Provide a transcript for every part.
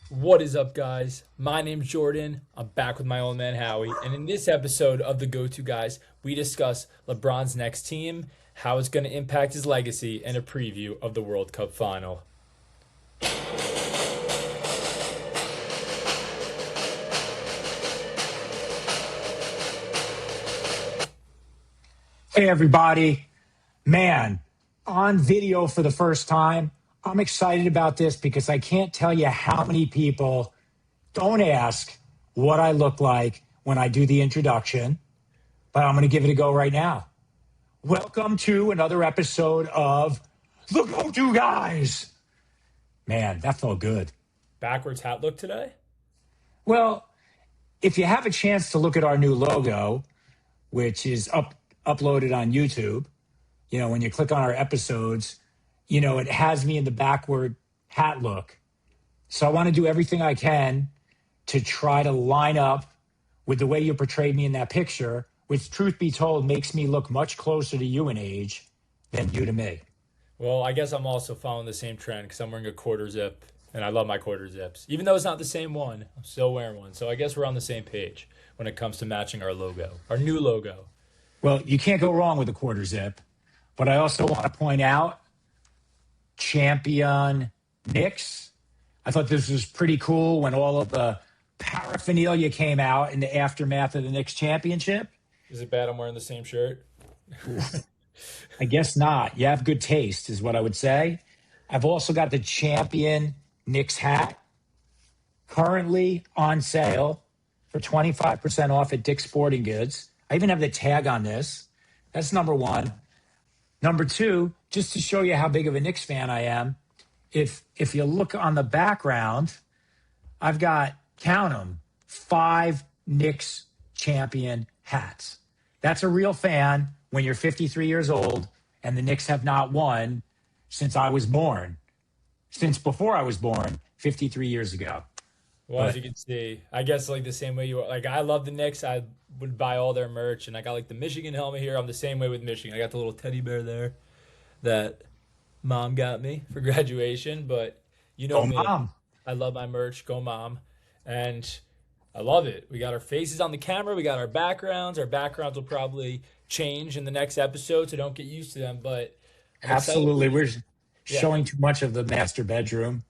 What is up, guys? My name's Jordan. I'm back with my old man Howie, and in this episode of the GoToGuys, we discuss LeBron's next team, how it's going to impact his legacy, and a preview of the World Cup Final. Hey, everybody. Man, on video for the first time, I'm excited about this because I can't tell you how many people don't ask what I look like when I do the introduction, but I'm going to give it a go right now. Welcome to another episode of the Go-To Guys. Man, that felt good. Backwards hat look today? Well, if you have a chance to look at our new logo, which is uploaded on YouTube, when you click on our episodes, it has me in the backward hat look. So I want to do everything I can to try to line up with the way you portrayed me in that picture, which, truth be told, makes me look much closer to you in age than you to me. Well, I guess I'm also following the same trend because I'm wearing a quarter zip, and I love my quarter zips. Even though it's not the same one, I'm still wearing one. So I guess we're on the same page when it comes to matching our logo, our new logo. Well, you can't go wrong with a quarter zip, but I also want to point out champion Knicks. I thought this was pretty cool when all of the paraphernalia came out in the aftermath of the Knicks championship. Is it bad I'm wearing the same shirt? I guess not. You have good taste is what I would say. I've also got the champion Knicks hat currently on sale for 25% off at Dick's Sporting Goods. I even have the tag on this. That's number one. Number two, just to show you how big of a Knicks fan I am, if you look on the background, I've got, count them, 5 Knicks champion hats. That's a real fan when you're 53 years old and the Knicks have not won since I was born. Since before I was born, 53 years ago. Well, as you can see, I guess like the same way you are. Like, I love the Knicks. I would buy all their merch, and I got like the Michigan helmet here. I'm the same way with Michigan. I got the little teddy bear there that mom got me for graduation. But you know Oh, me, Mom. I love my merch. Go mom, and I love it. We got our faces on the camera. We got our backgrounds. Our backgrounds will probably change in the next episode, so don't get used to them. But I'm excited. Absolutely. We're Yeah, showing too much of the master bedroom.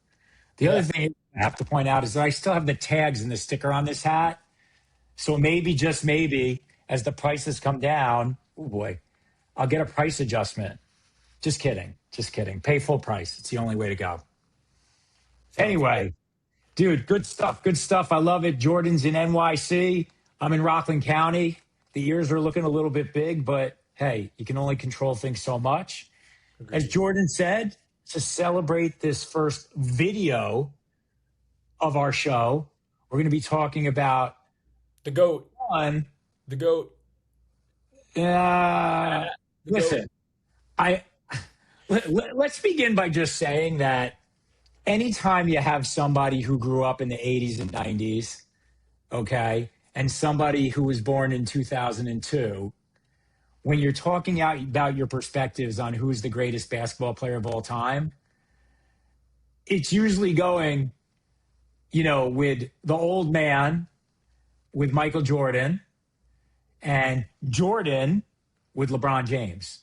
The other yeah. thing I have to point out is that I still have the tags and the sticker on this hat. So maybe, just maybe, as the prices come down, oh boy, I'll get a price adjustment. Just kidding. Just kidding. Pay full price. It's the only way to go. Sounds good. Anyway, dude, good stuff. Good stuff. I love it. Jordan's in NYC. I'm in Rockland County. The ears are looking a little bit big, but hey, you can only control things so much. As Agreed. Jordan said, to celebrate this first video of our show, we're going to be talking about The goat. one. The goat. Uh, The goat. listen, I let's begin by just saying that anytime you have somebody who grew up in the 80s and 90s, okay, and somebody who was born in 2002, when you're talking out about your perspectives on who's the greatest basketball player of all time, it's usually going, with the old man, with Michael Jordan, and Jordan with LeBron James.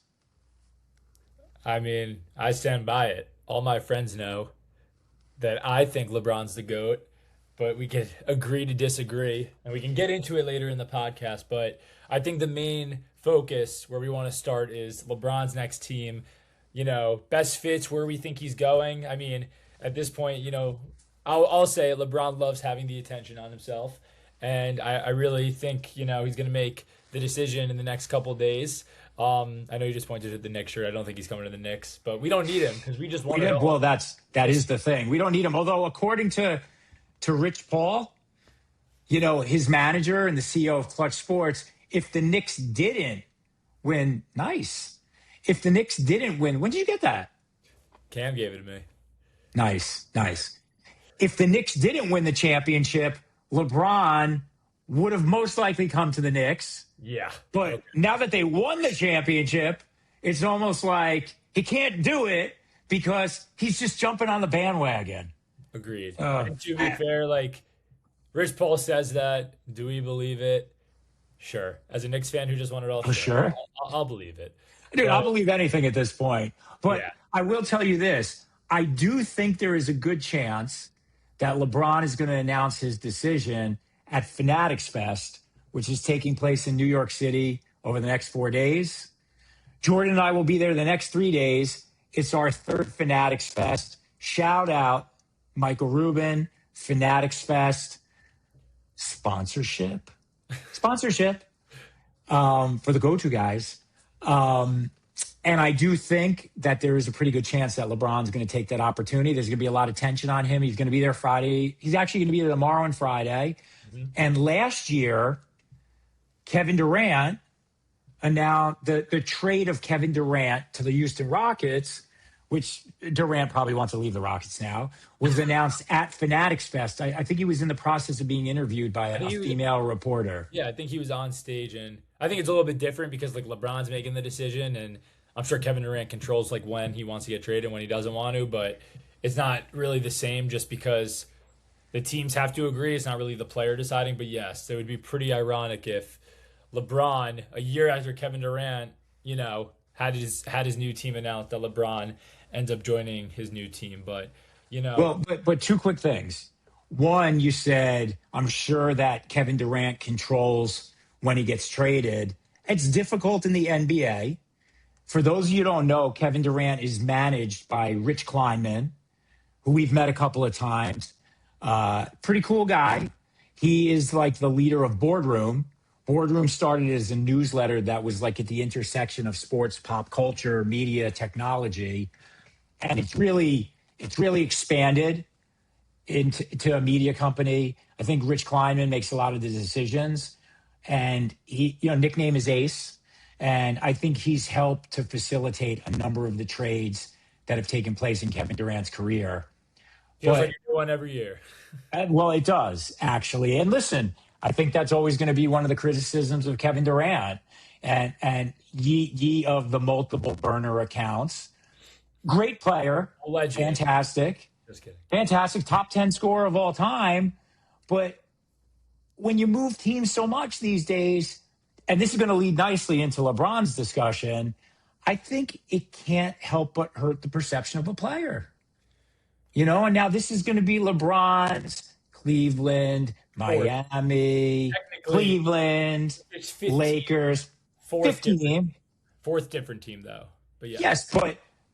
I mean, I stand by it. All my friends know that I think LeBron's the GOAT, but we can agree to disagree, and we can get into it later in the podcast. But I think the main focus where we want to start is LeBron's next team, best fits where we think he's going. I mean, at this point, I'll say it, LeBron loves having the attention on himself. And I really think, he's going to make the decision in the next couple of days. I know you just pointed at the Knicks shirt. I don't think he's coming to the Knicks, but we don't need him because we just want to. Well, that is the thing. We don't need him. Although, according to Rich Paul, his manager and the CEO of Clutch Sports, if the Knicks didn't win, nice. If the Knicks didn't win, when did you get that? Cam gave it to me. Nice, nice. If the Knicks didn't win the championship, LeBron would have most likely come to the Knicks. Yeah. But now that they won the championship, it's almost like he can't do it because he's just jumping on the bandwagon. Agreed. Uh, And to be I, fair, like Rich Paul says that. Do we believe it? Sure. As a Knicks fan who just won it all, for sure. sure. I'll believe it. Dude, But I'll believe anything at this point. But yeah, I will tell you this. I do think there is a good chance that LeBron is going to announce his decision at Fanatics Fest, which is taking place in New York City over the next 4 days. Jordan and I will be there the next 3 days. It's our third Fanatics Fest. Shout out Michael Rubin, Fanatics Fest, sponsorship, sponsorship for the GoToGuys. And I do think that there is a pretty good chance that LeBron's going to take that opportunity. There's going to be a lot of tension on him. He's going to be there Friday. He's actually going to be there tomorrow and Friday. Mhm. And last year, Kevin Durant announced the trade of Kevin Durant to the Houston Rockets, which Durant probably wants to leave the Rockets now, was announced at Fanatics Fest. I think he was in the process of being interviewed by I think a he was, female reporter. yeah, I think he was on stage, and I think it's a little bit different because like LeBron's making the decision, and I'm sure Kevin Durant controls like when he wants to get traded and when he doesn't want to, but it's not really the same just because the teams have to agree. It's not really the player deciding, but yes, it would be pretty ironic if LeBron, a year after Kevin Durant, had his new team announced that LeBron ends up joining his new team. But Well, but two quick things. One, you said, I'm sure that Kevin Durant controls when he gets traded. It's difficult in the NBA. For those of you who don't know, Kevin Durant is managed by Rich Kleinman, who we've met a couple of times. Pretty cool guy. He is like the leader of Boardroom. Boardroom started as a newsletter that was like at the intersection of sports, pop culture, media, technology, and it's really expanded into a media company. I think Rich Kleinman makes a lot of the decisions, and he, nickname is Ace, and I think he's helped to facilitate a number of the trades that have taken place in Kevin Durant's career. feels like But a new one every year. well, it does actually. And listen, I think that's always going to be one of the criticisms of Kevin Durant and ye of the multiple burner accounts. Great player, Legend. fantastic, Just kidding. fantastic, top 10 scorer of all time. But when you move teams so much these days, and this is going to lead nicely into LeBron's discussion, I think it can't help but hurt the perception of a player. And now this is going to be LeBron's Cleveland, Fourth. Miami, Technically, Cleveland, it's 15. Lakers, Fourth different, 15. fourth different team though. But yeah. Yes,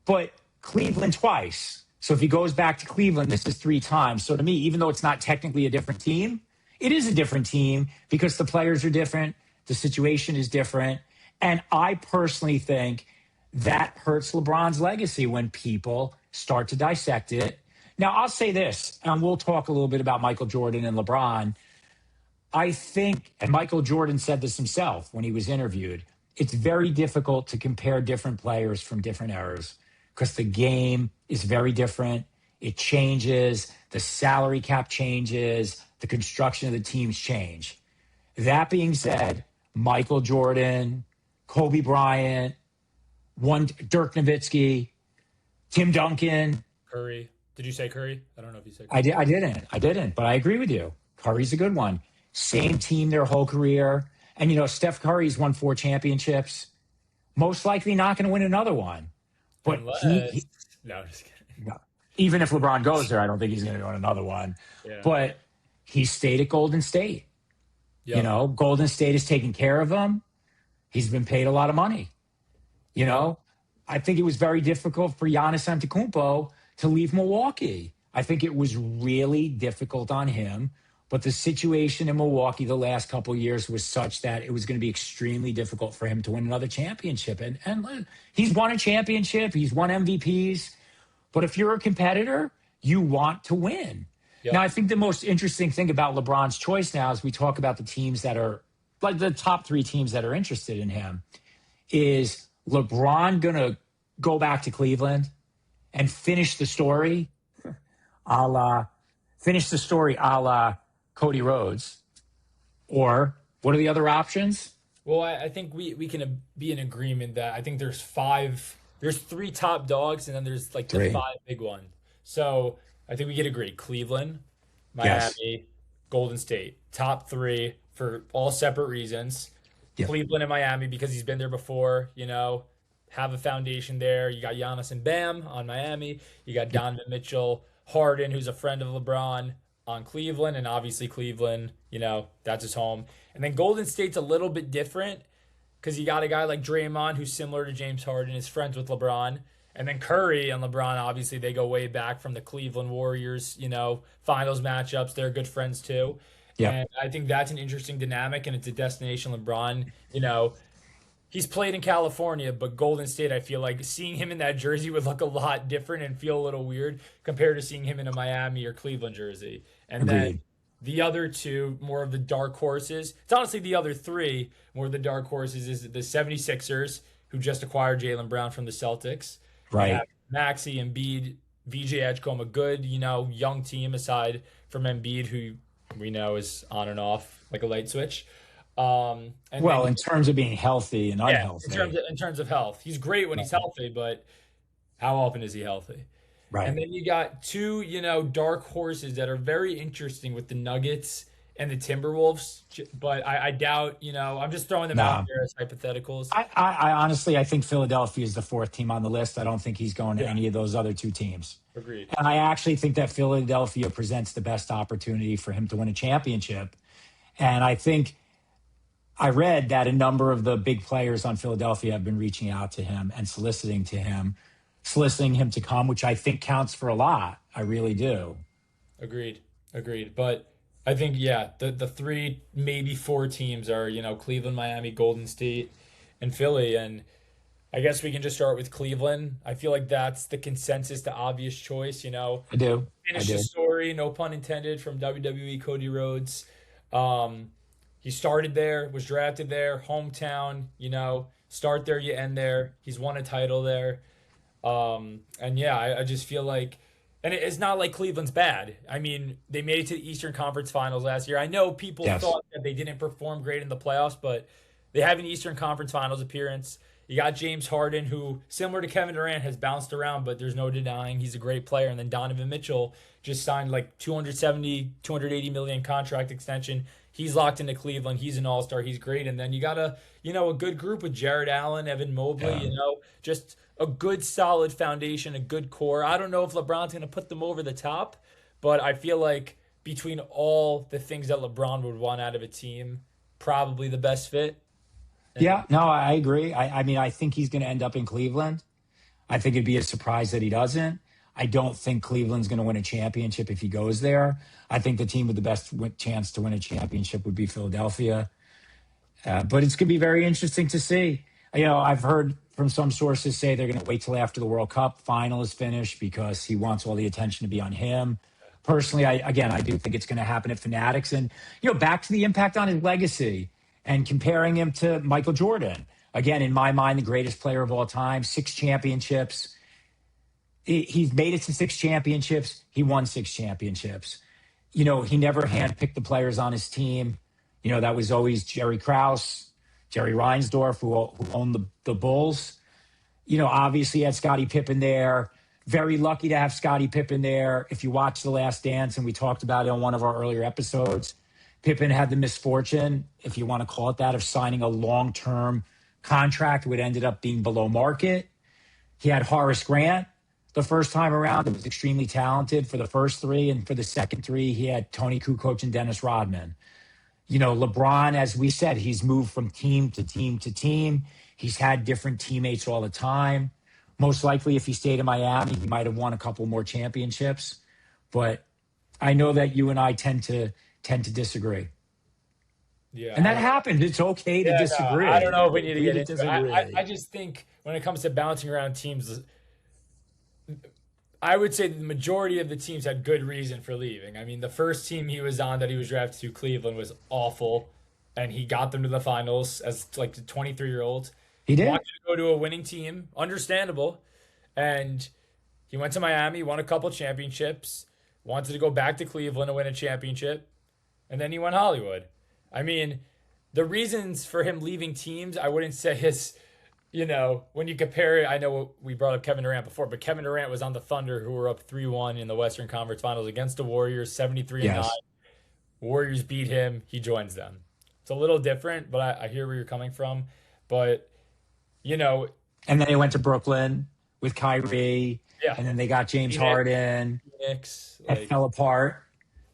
but Cleveland twice. So if he goes back to Cleveland, this is 3 times. So to me, even though it's not technically a different team, it is a different team because the players are different, the situation is different. And I personally think that hurts LeBron's legacy when people start to dissect it. Now, I'll say this, and we'll talk a little bit about Michael Jordan and LeBron. I think, and Michael Jordan said this himself when he was interviewed, it's very difficult to compare different players from different eras because the game is very different. It changes, the salary cap changes, the construction of the teams change. That being said, Michael Jordan, Kobe Bryant, Dirk Nowitzki, Tim Duncan. Curry. Did you say Curry? I don't know if you said I Curry. did. I didn't. But I agree with you. Curry's a good one. Same team their whole career, and Steph Curry's won 4 championships. Most likely not going to win another one. But Unless no, I'm just kidding. even if LeBron goes there, I don't think he's going to win another one. Yeah. But he stayed at Golden State. Yeah. Golden State is taking care of him. He's been paid a lot of money. I think it was very difficult for Giannis Antetokounmpo to leave Milwaukee. I think it was really difficult on him. But the situation in Milwaukee the last couple of years was such that it was going to be extremely difficult for him to win another championship. And he's won a championship. He's won MVPs. But if you're a competitor, you want to win. Yep. Now, I think the most interesting thing about LeBron's choice now, as we talk about the teams that are like the top 3 teams that are interested in him, is LeBron going to go back to Cleveland and finish the story a la Cody Rhodes? Or what are the other options? Well, I think we can be in agreement that I think there's 3 top dogs and then there's like the 3. 5 big ones. So I think we could agree. Cleveland, Yes. Miami, Golden State. Top three for all separate reasons. Yep. Cleveland and Miami because he's been there before, have a foundation there. You got Giannis and Bam on Miami. You got Yep. Donovan Mitchell, Harden, who's a friend of LeBron on Cleveland, and obviously Cleveland, that's his home. And then Golden State's a little bit different because you got a guy like Draymond who's similar to James Harden, is friends with LeBron. And then Curry and LeBron, obviously, they go way back from the Cleveland Warriors, finals matchups. They're good friends too. Yep. And I think that's an interesting dynamic, and it's a destination LeBron. He's played in California, but Golden State, I feel like seeing him in that jersey would look a lot different and feel a little weird compared to seeing him in a Miami or Cleveland jersey. And then Agreed. the other two, more of the dark horses. It's honestly the other three, more of the dark horses, is the 76ers, who just acquired Jaylen Brown from the Celtics. You have Right. Maxey, Embiid, VJ Edgecombe, a good, young team aside from Embiid, who we know is on and off like a light switch. And Well, then in terms of being healthy and yeah, in terms unhealthy. of, in terms of health, he's great when he's Right. healthy, but how often is he healthy? And Right. then you got two, dark horses that are very interesting with the Nuggets and the Timberwolves. But I doubt, I'm just throwing them out No. there as hypotheticals. I honestly, I think Philadelphia is the fourth team on the list. I don't think he's going to Yeah, any of those other two teams. agreed. And I actually think that Philadelphia presents the best opportunity for him to win a championship. And I think I read that a number of the big players on Philadelphia have been reaching out to him and soliciting him to come, which I think counts for a lot. I really do. Agreed. Agreed. But I think, yeah, the three, maybe four teams are, Cleveland, Miami, Golden State, and Philly. And I guess we can just start with Cleveland. I feel like that's the consensus, the obvious choice, I do. I Finish the do. story, no pun intended, from WWE Cody Rhodes. Um, he started there, was drafted there, hometown, start there, you end there. He's won a title there. And yeah, I just feel like, and it's not like Cleveland's bad. I mean, they made it to the Eastern Conference Finals last year. I know people Yes. thought that they didn't perform great in the playoffs, but they have an Eastern Conference Finals appearance. You got James Harden, who, similar to Kevin Durant, has bounced around, but there's no denying he's a great player. And then Donovan Mitchell just signed like 280 million contract extension. He's locked into Cleveland. He's an all-star. He's great. And then you got a good group with Jared Allen, Evan Mobley, Yeah. just a good solid foundation, a good core. I don't know if LeBron's going to put them over the top, but I feel like between all the things that LeBron would want out of a team, probably the best fit. And Yeah. No, I agree. I mean, I think he's going to end up in Cleveland. I think it'd be a surprise that he doesn't. I don't think Cleveland's going to win a championship if he goes there. I think the team with the best chance to win a championship would be Philadelphia. But it's going to be very interesting to see. I've heard from some sources say they're going to wait till after the World Cup final is finished because he wants all the attention to be on him. Personally, I do think it's going to happen at Fanatics. And, back to the impact on his legacy and comparing him to Michael Jordan. Again, in my mind, the greatest player of all time, 6 championships. He's made it to 6 championships. He won 6 championships. He never handpicked the players on his team. That was always Jerry Krause, Jerry Reinsdorf, who owned the Bulls. Obviously had Scottie Pippen there. Very lucky to have Scottie Pippen there. If you watch The Last Dance, and we talked about it on one of our earlier episodes, Pippen had the misfortune, if you want to call it that, of signing a long-term contract, which ended up being below market. He had Horace Grant the first time around. It was extremely talented for the first three. And for the second three, he had Tony Kukoc and Dennis Rodman. LeBron, as we said, he's moved from team to team to team. He's had different teammates all the time. Most likely, if he stayed in Miami, he might have won a couple more championships. But I know that you and I tend to disagree. yeah, And that happens. It's okay to yeah, no, I don't disagree. know if we It's need to okay get to into it. I disagree. just think when it comes to bouncing around teams, I would say the majority of the teams had good reason for leaving. I mean, the first team he was on that he was drafted to, Cleveland, was awful, and he got them to the finals as like the 23-year-old. He Wanted did. to go to a winning team, understandable, and he went to Miami, won a couple championships, wanted to go back to Cleveland and win a championship, and then he went Hollywood. I mean, the reasons for him leaving teams, I wouldn't say is when you compare it, I know we brought up Kevin Durant before, but Kevin Durant was on the Thunder, who were up 3-1 in the Western Conference Finals against the Warriors, 73-9. Yes. Warriors beat him. He joins them. It's a little different, but I hear where you're coming from. But, you know, And then they went to Brooklyn with Kyrie, yeah, and then they got James Phoenix, Harden. Phoenix, It like, fell apart.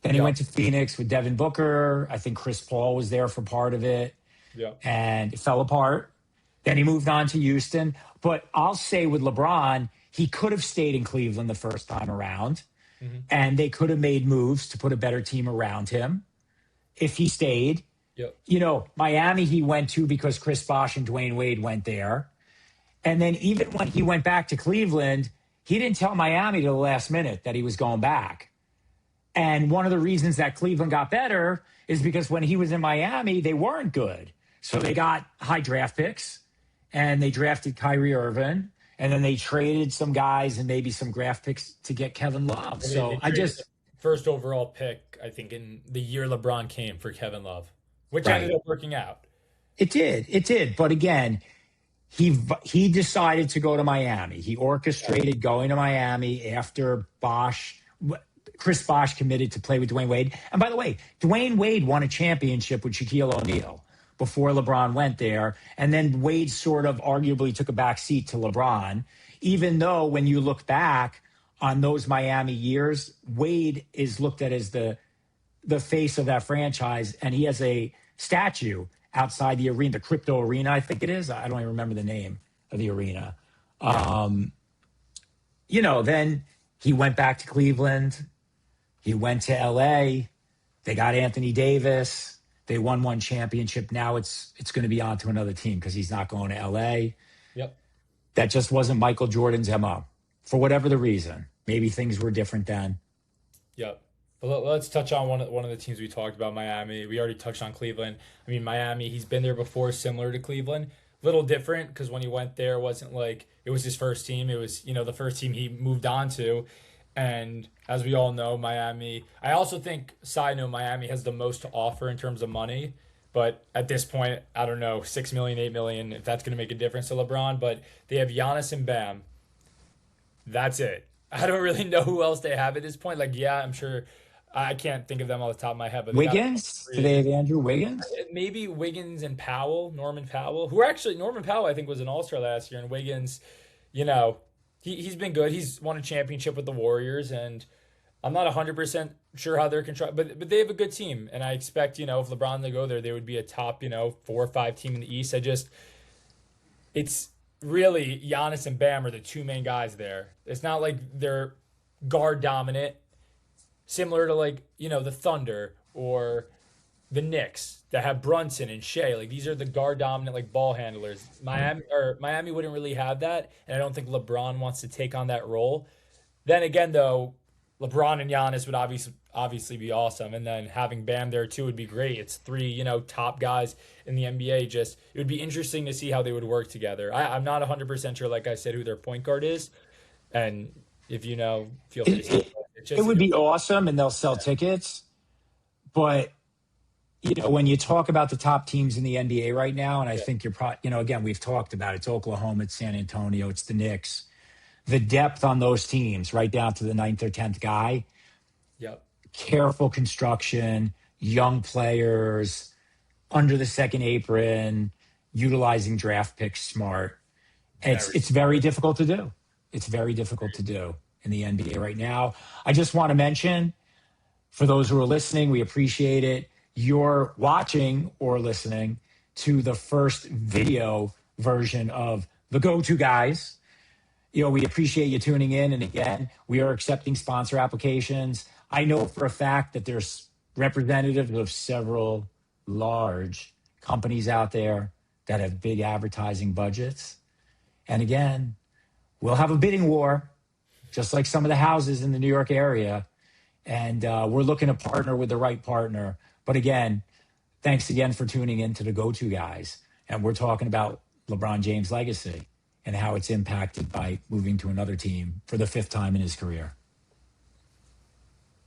Then he yeah, went to Phoenix with Devin Booker. I think Chris Paul was there for part of it, yeah, and it fell apart. Then he moved on to Houston. But I'll say with LeBron, he could have stayed in Cleveland the first time around, hmm, and they could have made moves to put a better team around him if he stayed. yep. Miami he went to because Chris Bosh and Dwayne Wade went there. And then even when he went back to Cleveland, he didn't tell Miami to the last minute that he was going back. And one of the reasons that Cleveland got better is because when he was in Miami, they weren't good. So they got high draft picks and they drafted Kyrie Irving. And then they traded some guys and maybe some draft picks to get Kevin Love. They So I traded the just, first overall pick, I think, in the year LeBron came for Kevin Love, which ended right. up working out. It did. It did. But again, he decided to go to Miami. He orchestrated going to Miami after Chris Bosh committed to play with Dwayne Wade. And by the way, Dwayne Wade won a championship with Shaquille O'Neal before LeBron went there. And then Wade sort of arguably took a back seat to LeBron, even though when you look back on those Miami years, Wade is looked at as the face of that franchise, and he has a statue outside the arena, the crypto arena, I think it is. I don't even remember the name of the arena. Yeah. Then he went back to Cleveland. He went to LA. They got Anthony Davis. They won one championship. Now it's going to be on to another team because he's not going to LA. Yep. That just wasn't Michael Jordan's MO for whatever the reason. Maybe things were different then. Yep. But let's touch on one of the teams we talked about, Miami. We already touched on Cleveland. I mean, Miami, he's been there before, similar to Cleveland. Little different because when he went there, it wasn't like it was his first team. It was, the first team he moved on to. And as we all know, Miami, I also think, side note, Miami has the most to offer in terms of money. But at this point, I don't know, 6 million, 8 million, if that's going to make a difference to LeBron. But they have Giannis and Bam. That's it. I don't really know who else they have at this point. Like, yeah, I'm sure I can't think of them off the top of my head, but they got Wiggins? Do they three. have Andrew Wiggins? Maybe Wiggins and Powell, Norman Powell, who actually Norman Powell I think was an All-Star last year, and Wiggins, you know, he's been good. He's won a championship with the Warriors, and I'm not 100% sure how they're control, but they have a good team, and I expect if LeBron to go there, they would be a top 4 or 5 team in the East. It's really Giannis and Bam are the two main guys there. It's not like they're guard dominant, similar to the Thunder or the Knicks that have Brunson and Shea. Like these are the guard dominant ball handlers. Miami wouldn't really have that, and I don't think LeBron wants to take on that role. Then again, though, LeBron and Giannis would obviously be awesome, and then having Bam there too would be great. It's three top guys in the NBA. Just it would be interesting to see how they would work together. I'm not 100% sure, like I said, who their point guard is, and if you know, feel free to say it. It's It just would be awesome, and they'll sell tickets. But when you talk about the top teams in the NBA right now, and I yeah, think you're probably, again, we've talked about it. It's Oklahoma, it's San Antonio, it's the Knicks. The depth on those teams, right down to the ninth or 10th guy, yeah, careful construction, young players, under the second apron, utilizing draft picks smart. It's very it's smart. very difficult to do. It's very difficult to do in the NBA right now. I just want to mention for those who are listening, we appreciate it. You're watching or listening to the first video version of the Go-To Guys. We appreciate you tuning in. And again, we are accepting sponsor applications. I know for a fact that there's representatives of several large companies out there that have big advertising budgets. And again, we'll have a bidding war, just like some of the houses in the New York area. And we're looking to partner with the right partner. But again, thanks again for tuning in to the Go-To Guys. And we're talking about LeBron James' legacy and how it's impacted by moving to another team for the fifth time in his career.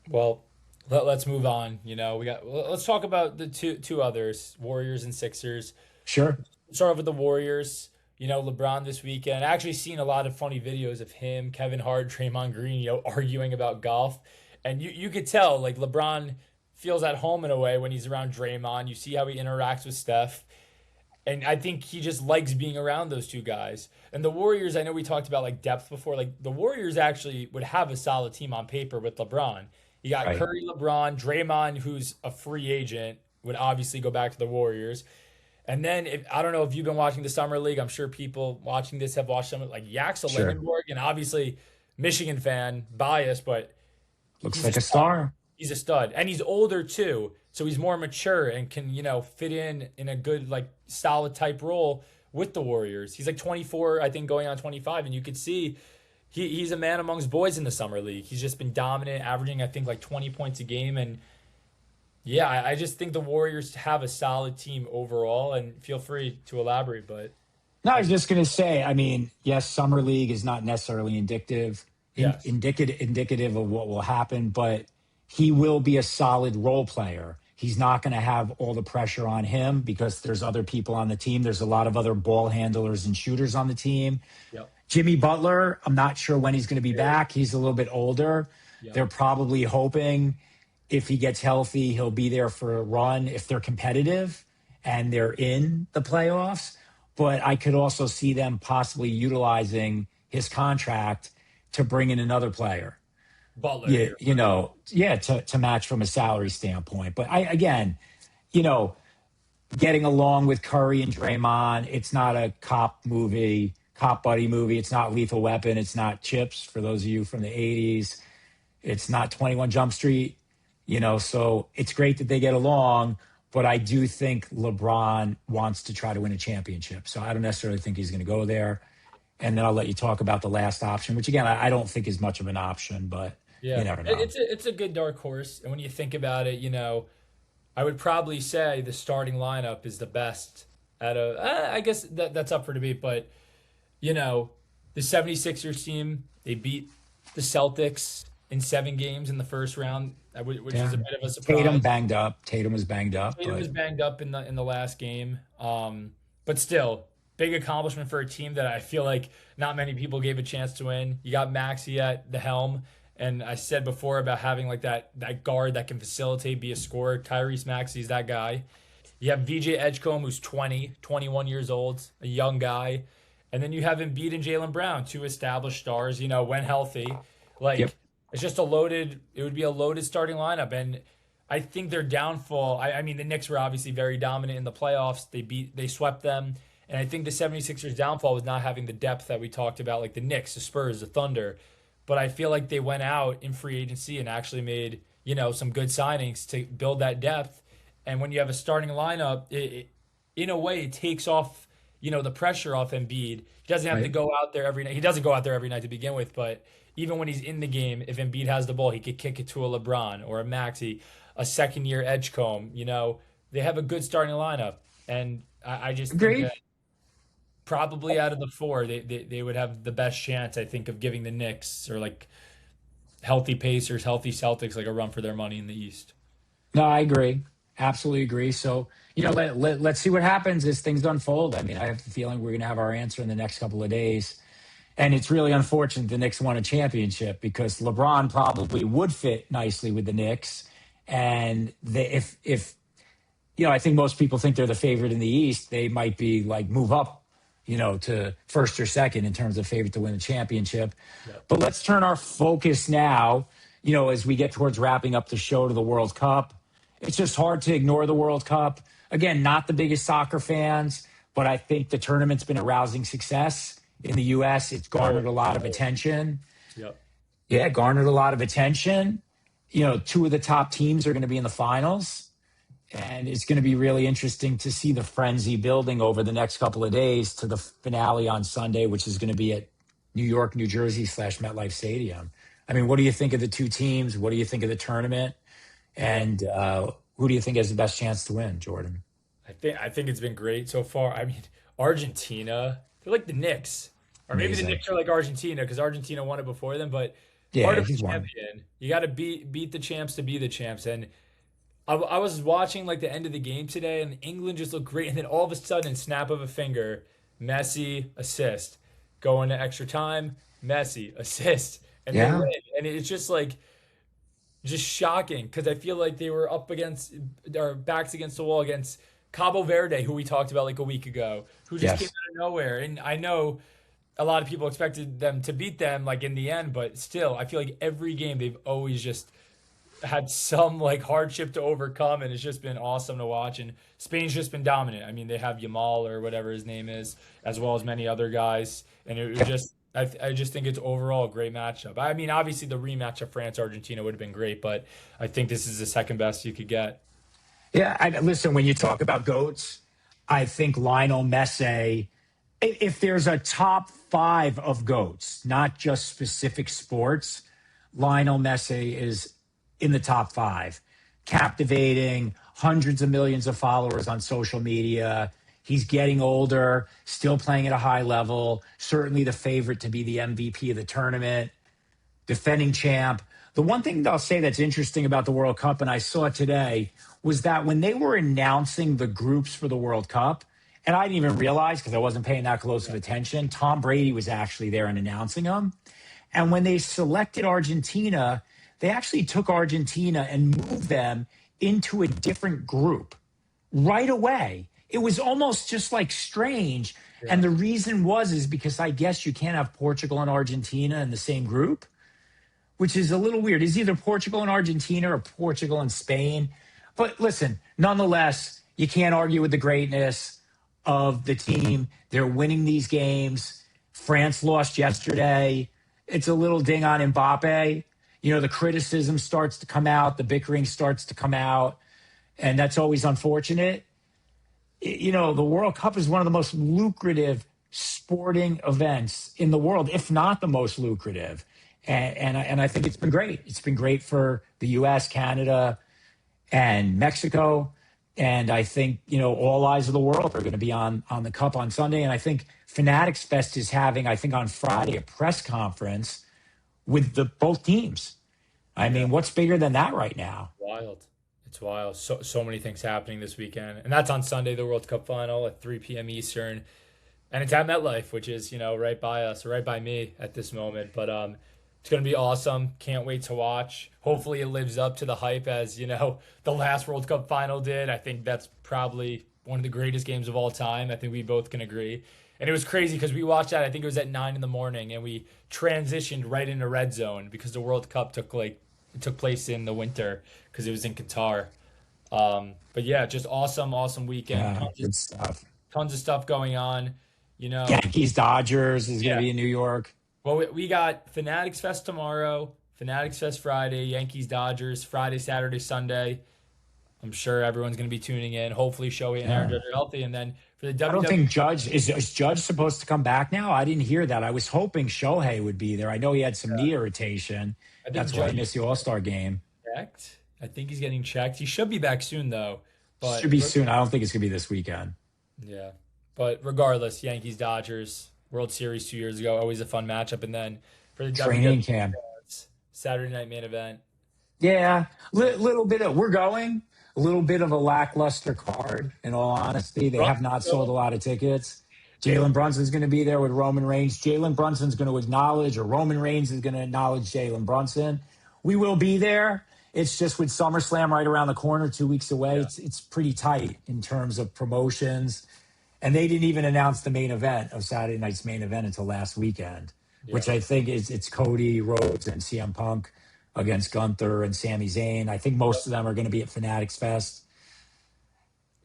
Well, let's move on. Let's talk about the two others, Warriors and Sixers. Sure. Start off with the Warriors. LeBron this weekend. I actually seen a lot of funny videos of him, Kevin Hart, Draymond Green, arguing about golf. And you could tell like LeBron feels at home in a way when he's around Draymond. You see how he interacts with Steph. And I think he just likes being around those two guys. And the Warriors, I know we talked about like depth before. Like the Warriors actually would have a solid team on paper with LeBron. You got Right. Curry, LeBron, Draymond, who's a free agent, would obviously go back to the Warriors. And then I don't know if you've been watching the summer league. I'm sure people watching this have watched some like Yaxel Sure. Lindenberg, and obviously Michigan fan bias, but Looks he's a like a stud. star. He's a stud, and he's older too, so he's more mature and can fit in a good like solid type role with the Warriors. He's like 24, I think, going on 25, and you could see he's a man amongst boys in the summer league. He's just been dominant, averaging I think like 20 points a game, and yeah, I just think the Warriors have a solid team overall. And feel free to elaborate, but No, I I was just going to say, I mean, yes, summer league is not necessarily yes, indicative of what will happen, but he will be a solid role player. He's not going to have all the pressure on him because there's other people on the team. There's a lot of other ball handlers and shooters on the team. yep, Jimmy Butler, I'm not sure when he's going to be very, back. He's a little bit older. yep, They're probably hoping if he gets healthy, he'll be there for a run if they're competitive and they're in the playoffs. But I could also see them possibly utilizing his contract to bring in another player. Butler Yeah, here, right? yeah, to match from a salary standpoint. But again, you know, getting along with Curry and Draymond, it's not a cop buddy movie. It's not Lethal Weapon. It's not Chips for those of you from the 80s. It's not 21 Jump Street, so it's great that they get along, but I do think LeBron wants to try to win a championship. So I don't necessarily think he's going to go there. And then I'll let you talk about the last option, which again, I don't think is much of an option, but you Yeah, never know. it's a good dark horse. And when you think about it, I would probably say the starting lineup is the best out of, I guess that's up for debate, but, you know, the 76ers team, they beat the Celtics in 7 games in the first round, which is Yeah. a bit of a surprise. Tatum was banged up, Tatum was but banged up in the last game. But still, big accomplishment for a team that I feel like not many people gave a chance to win. You got Maxey at the helm, and I said before about having like that guard that can facilitate, be a scorer. Tyrese Maxey's that guy. You have VJ Edgecombe, who's 20, 21 years old, a young guy. And then you have Embiid and Jalen Brown, two established stars, when healthy. yep. Like, it would be a loaded starting lineup. And I think their downfall, I mean, the Knicks were obviously very dominant in the playoffs. They swept them. And I think the 76ers downfall was not having the depth that we talked about, like the Knicks, the Spurs, the Thunder. But I feel like they went out in free agency and actually made, some good signings to build that depth. And when you have a starting lineup, in a way, it takes off, the pressure off Embiid. He doesn't have to Right. go out there every night. He doesn't go out there every night to begin with, but even when he's in the game, if Embiid has the ball, he could kick it to a LeBron or a Maxey, a second year Edgecombe. They have a good starting lineup. And I just think Agreed. that probably out of the four, they would have the best chance, I think, of giving the Knicks or like healthy Pacers, healthy Celtics, like a run for their money in the East. No, I agree. Absolutely agree. So, let's see what happens as things unfold. I mean, I have the feeling we're going to have our answer in the next couple of days. And it's really unfortunate the Knicks won a championship because LeBron probably would fit nicely with the Knicks. And if I think most people think they're the favorite in the East, they might be like move up, to first or second in terms of favorite to win the championship. Yep. But let's turn our focus now, as we get towards wrapping up the show to the World Cup. It's just hard to ignore the World Cup. Again, not the biggest soccer fans, but I think the tournament's been a rousing success in the US. It's garnered Oh, a lot of oh, attention. yep. Yeah, garnered a lot of attention. Two of the top teams are going to be in the finals. And it's going to be really interesting to see the frenzy building over the next couple of days to the finale on Sunday, which is going to be at New York, New Jersey / MetLife Stadium. I mean, what do you think of the two teams? What do you think of the tournament? Yeah. And who do you think has the best chance to win, Jordan? I think it's been great so far. I mean, Argentina, they're like the Knicks. Or maybe the Amazing. Knicks are like Argentina because Argentina won it before them, but part Yeah, of a he's won. champion, you got to beat the champs to be the champs. And I was watching like the end of the game today, and England just looked great. And then all of a sudden, snap of a finger, Messi assist, going to extra time, Messi assist, and they win. Yeah. And it's just like just shocking because I feel like they were up against their backs against the wall against Cabo Verde, who we talked about like a week ago, who just came Yes. out of nowhere. And I know a lot of people expected them to beat them like in the end, but still, I feel like every game they've always just had some like hardship to overcome, and it's just been awesome to watch. And Spain's just been dominant. I mean, they have Yamal or whatever his name is, as well as many other guys, and it was just. I just think it's overall a great matchup. I mean, obviously the rematch of France Argentina would have been great, but I think this is the second best you could get. Yeah. Listen, when you talk about GOATs, I think Lionel Messi, if there's a top five of GOATs, not just specific sports, Lionel Messi is in the top five. Captivating, hundreds of millions of followers on social media. He's getting older, still playing at a high level, certainly the favorite to be the MVP of the tournament, defending champ. The one thing I'll say that's interesting about the World Cup, and I saw it today, was that when they were announcing the groups for the World Cup, and I didn't even realize because I wasn't paying that close of attention, Tom Brady was actually there and announcing them. And when they selected Argentina, they actually took Argentina and moved them into a different group right away. It was almost just like strange. And Yeah. the reason is because I guess you can't have Portugal and Argentina in the same group, which is a little weird. It's either Portugal and Argentina or Portugal and Spain. But listen, nonetheless, you can't argue with the greatness of the team. They're winning these games. France lost yesterday. It's a little ding on Mbappe. You know, the criticism starts to come out, the bickering starts to come out, and that's always unfortunate. You know, the World Cup is one of the most lucrative sporting events in the world, if not the most lucrative. And I think it's been great. It's been great for the US, Canada, and Mexico. And I think, you know, all eyes of the world are going to be on the Cup on Sunday. And I think Fanatics Fest is having, I think on Friday, a press conference with the both teams. I Yeah. mean, what's bigger than that right now? Wild. It's wild. So many things happening this weekend. And that's on Sunday, the World Cup final at 3 p.m. Eastern. And it's at MetLife, which is, right by us, right by me at this moment. But it's going to be awesome. Can't wait to watch. Hopefully it lives up to the hype as, the last World Cup final did. I think that's probably one of the greatest games of all time. I think we both can agree. And it was crazy because we watched that, I think it was at 9 in the morning, and we transitioned right into red zone because the World Cup took place in the winter because it was in Qatar. But yeah, just awesome weekend. Good stuff. Tons of stuff going on. Yankees, Dodgers is going to Yeah. be in New York. Well, we got Fanatics Fest tomorrow, Fanatics Fest Friday, Yankees, Dodgers, Friday, Saturday, Sunday. I'm sure everyone's going to be tuning in. Hopefully, Shohei and Aaron Judge are healthy. And then for the I don't WWE, think Judge is Judge supposed to come back now. I didn't hear that. I was hoping Shohei would be there. I know he had some knee irritation. I think That's why he Judge missed the All Star game. checked. I think he's getting checked. He should be back soon, though. But Should be soon. I don't think it's gonna be this weekend. yeah. But regardless, Yankees, Dodgers, World Series 2 years ago, always a fun matchup. And then for the Training WWE, camp. Saturday night main event. Yeah, little bit of we're going. A little bit of a lackluster card, in all honesty. They have not sold a lot of tickets. Jalen Brunson's going to be there with Roman Reigns. Jalen Brunson's going to acknowledge, or Roman Reigns is going to acknowledge Jalen Brunson. We will be there. It's just with SummerSlam right around the corner, 2 weeks away. Yeah. It's pretty tight in terms of promotions. And they didn't even announce the main event of Saturday night's main event until last weekend, which Yeah. I think it's Cody Rhodes and CM Punk against Gunther and Sami Zayn. I think most of them are going to be at Fanatics Fest.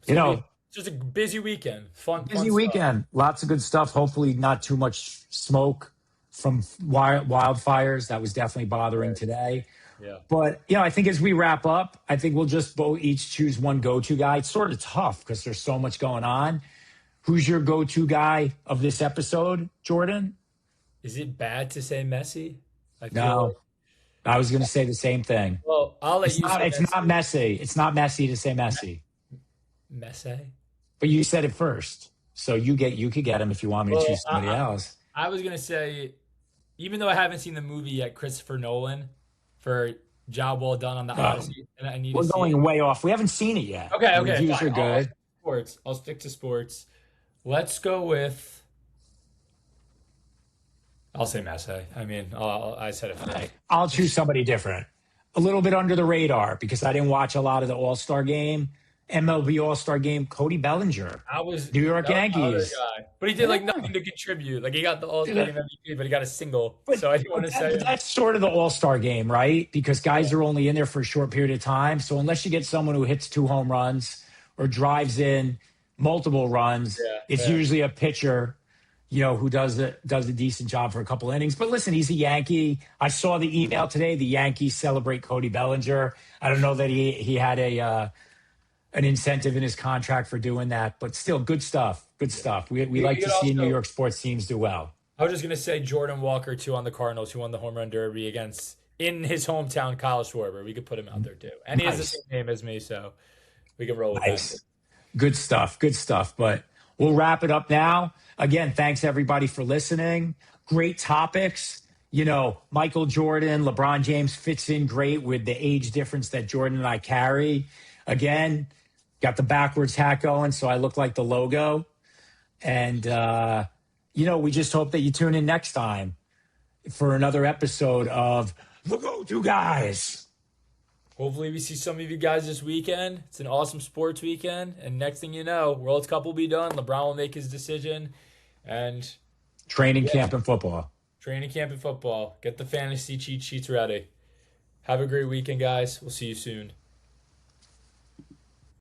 It's You gonna be know, just a busy weekend. Fun busy stuff. weekend. Lots of good stuff. Hopefully, not too much smoke from wildfires. That was definitely bothering today. Yeah. But, I think as we wrap up, I think we'll just both each choose one go-to guy. It's sort of tough because there's so much going on. Who's your go-to guy of this episode, Jordan? Is it bad to say Messi? I feel No, like, I was going to say the same thing. well, I'll let It's you not. say It's not Messi. It's not Messi to say Messi. Messi. But you said it first, so you could get him if you want me to Well, choose somebody else. I was gonna say, even though I haven't seen the movie yet, Christopher Nolan for job well done on the Odyssey, and I need We're to see going it. way off. We haven't seen it yet. Okay, The okay, reviews fine. are I'll good. stick to sports. I'll stick to sports. Let's go with I'll say Messi. I mean, I said it first. I'll choose somebody different. A little bit under the radar because I didn't watch a lot of the All Star game, MLB All Star game. Cody Bellinger, I was New York that was my other Yankees. guy, but he did like Yeah. nothing to contribute. Like he got the All-Star Game MVP, but he got a single. But So I didn't want to say him. that's sort of the All Star game, right? Because Yeah, guys are only in there for a short period of time. So unless you get someone who hits 2 home runs or drives in multiple runs, yeah, it's fair. usually a pitcher, who does a decent job for a couple innings. But listen, he's a Yankee. I saw the email today. The Yankees celebrate Cody Bellinger. I don't know that he had an incentive in his contract for doing that, but still, good stuff. Good Yeah. stuff. We We like could to see New also. York sports teams do well. I was just gonna say Jordan Walker too on the Cardinals, who won the home run derby against in his hometown, Kyle Schwarber. We could put him out there too, and he has the same Nice, name as me, so we can roll with that too. nice. Good stuff. Good stuff. But we'll wrap it up now. Again, thanks everybody for listening. Great topics. Michael Jordan, LeBron James fits in great with the age difference that Jordan and I carry. Again, got the backwards hat going, so I look like the logo. And, we just hope that you tune in next time for another episode of the GoToGuys. Hopefully, we see some of you guys this weekend. It's an awesome sports weekend, and next thing you know, World Cup will be done. LeBron will make his decision, and Training yeah, camp and football. training camp and football. Get the fantasy cheat sheets ready. Have a great weekend, guys. We'll see you soon.